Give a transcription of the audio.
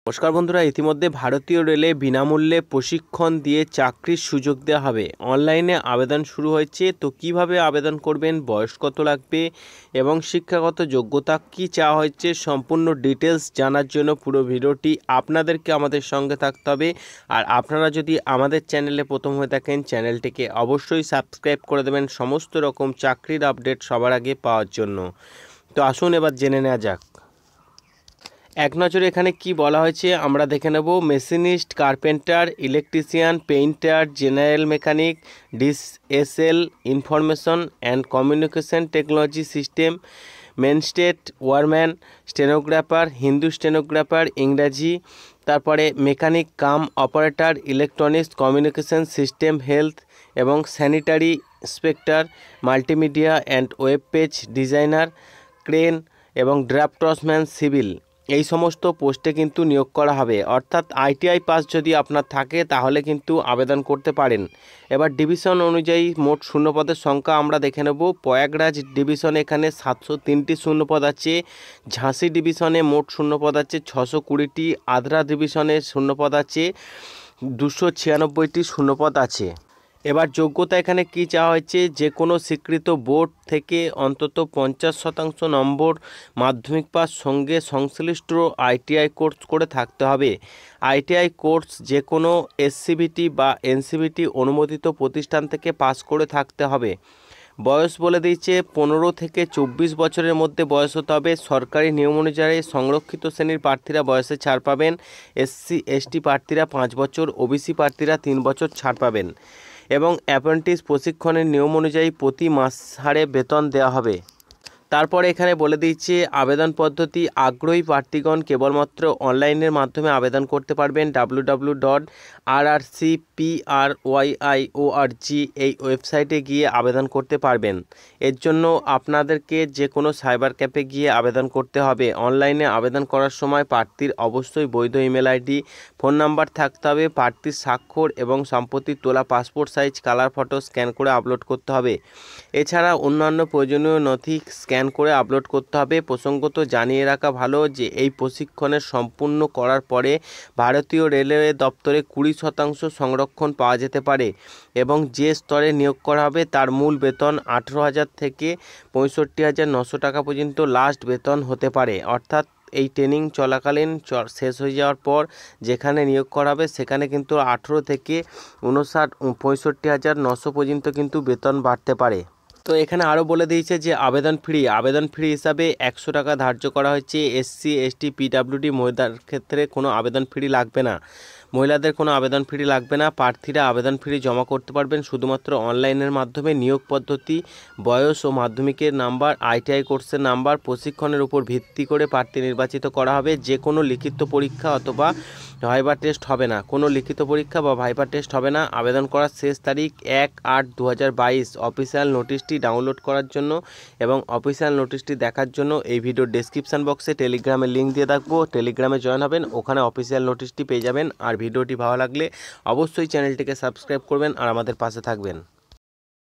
নমস্কার বন্ধুরা, ইতিমধ্যে ভারতীয় রেলে বিনামূল্যে প্রশিক্ষণ দিয়ে চাকরির সুযোগ দেওয়া হবে। অনলাইনে আবেদন শুরু হয়েছে। তো কিভাবে আবেদন করবেন, বয়স কত লাগবে এবং শিক্ষাগত যোগ্যতা কি চাওয়া হয়েছে, সম্পূর্ণ ডিটেলস জানার জন্য পুরো ভিডিওটি আপনাদেরকে আমাদের সঙ্গে থাকতে হবে। আর আপনারা যদি আমাদের চ্যানেলে প্রথম হয়ে থাকেন, চ্যানেলটিকে অবশ্যই সাবস্ক্রাইব করে দেবেন সমস্ত রকম চাকরির আপডেট সবার আগে পাওয়ার জন্য। তো আসুন এবার জেনে নেওয়া যাক। এক নজরে এখানে কি বলা হয়েছে আমরা দেখে নেব। Machinist, carpenter, electrician, painter, general mechanic, DSL, information and communication technology system, মেনস্টেট, ওয়ারম্যান, স্টেনোগ্রাফার, হিন্দু স্টেনোগ্রাফার, ইংরাজি, তারপরে mechanic cum operator, electronics, communication system, health এবং sanitary inspector, multimedia and web page designer, crane এবং ড্রাফটসম্যান, সিভিল, এই সমস্ত পোস্টে কিন্তু নিয়োগ করা হবে। অর্থাৎ আইটিআই পাস যদি আপনার থাকে তাহলে কিন্তু আবেদন করতে পারেন। এবার ডিভিশন অনুযায়ী মোট শূন্যপদের সংখ্যা আমরা দেখে নেব। প্রয়াগরাজ ডিভিশনে এখানে 703টি শূন্যপদ আছে। ঝাঁসি ডিভিশনে মোট শূন্যপদ আছে 620টি। আদ্রা ডিভিশনে শূন্যপদ আছে 296টি শূন্যপদ আছে। এবার যোগ্যতা এখানে কি চাওয়া হয়েছে, যে কোনো স্বীকৃত বোর্ড থেকে অন্তত 50% নম্বর মাধ্যমিক পাস সঙ্গে সংশ্লিষ্ট আইটিআই কোর্স করে থাকতে হবে। আইটিআই কোর্স যে কোনো এসসিবিটি বা এনসিবিটি অনুমোদিত প্রতিষ্ঠান থেকে পাস করে থাকতে হবে। বয়স বলে দিয়েছে 15 থেকে 24 বছরের মধ্যে বয়স হতে হবে। সরকারি নিয়ম অনুযায়ী সংরক্ষিত শ্রেণীর প্রার্থীরা বয়সে ছাড় পাবেন। এসসি এসটি প্রার্থীরা 5 বছর, ওবিসি প্রার্থীরা 3 বছর ছাড় পাবেন। এবং অ্যাপ্রেন্টিস প্রশিক্ষণের নিয়ম অনুযায়ী প্রতি মাস হারে বেতন দেওয়া হবে। তারপরে এখানে বলে দিচ্ছে আবেদন পদ্ধতি। আগ্রহী প্রার্থীগণ কেবলমাত্র অনলাইনের মাধ্যমে আবেদন করতে পারবেন। www.rrcpryorg এই ওয়েবসাইটে গিয়ে আবেদন করতে পারবেন। এর জন্য আপনাদেরকে যে কোনো সাইবার ক্যাফে গিয়ে আবেদন করতে হবে। অনলাইনে আবেদন করার সময় প্রার্থীর অবশ্যই বৈধ ইমেল আইডি, ফোন নাম্বার থাকতে হবে। প্রার্থীর স্বাক্ষর এবং সম্প্রতি তোলা passport size colour photo scan করে আপলোড করতে হবে। এছাড়া অন্যান্য প্রয়োজনীয় নথি স্ক্যান করে আপলোড করতে হবে। প্রসঙ্গত জানিয়ে রাখা ভালো যে এই প্রশিক্ষণের সম্পূর্ণ করার পরে ভারতীয় রেলওয়ে দপ্তরে 20% সংরক্ষণ পাওয়া যেতে পারে এবং যে স্তরে নিয়োগ করা হবে তার মূল বেতন 18,000 থেকে 65,900 টাকা পর্যন্ত লাস্ট বেতন হতে পারে। অর্থাৎ এই ট্রেনিং চলাকালীন শেষ হয়ে যাওয়ার পর যেখানে নিয়োগ করা হবে সেখানে কিন্তু 18 থেকে 65,900 পর্যন্ত কিন্তু বেতন বাড়তে পারে। তো এখানে আরও বলে দিয়েছে যে আবেদন ফি হিসাবে 100 টাকা ধার্য করা হয়েছে। এসসি এসটি পিডাব্লিউডি মহিলাদের ক্ষেত্রে কোনো আবেদন ফি লাগবে না। মহিলাদের কোনো আবেদন ফি লাগবে না। প্রার্থীরা আবেদন ফি জমা করতে পারবেন শুধুমাত্র অনলাইনের মাধ্যমে। নিয়োগ পদ্ধতি, বয়স ও মাধ্যমিকের নাম্বার, আইটিআই কোর্সের নাম্বার, প্রশিক্ষণের উপর ভিত্তি করে প্রার্থী নির্বাচিত করা হবে। যে কোনো লিখিত পরীক্ষা অথবা ভাইবা টেস্ট হবে না। কোনো লিখিত পরীক্ষা বা ভাইবা টেস্ট হবে না। আবেদন করার শেষ তারিখ 1/8/2022। অফিসিয়াল নোটিশটি ডাউনলোড করার জন্য এবং অফিসিয়াল নোটিশটি দেখার জন্য এই ভিডিওর ডেসক্রিপশান বক্সে টেলিগ্রামের লিঙ্ক দিয়ে রাখবো। টেলিগ্রামে জয়েন হবেন, ওখানে অফিসিয়াল নোটিশটি পেয়ে যাবেন। আর ভিডিওটি ভালো লাগলে অবশ্যই চ্যানেলটিকে সাবস্ক্রাইব করবেন আর আমাদের পাশে থাকবেন।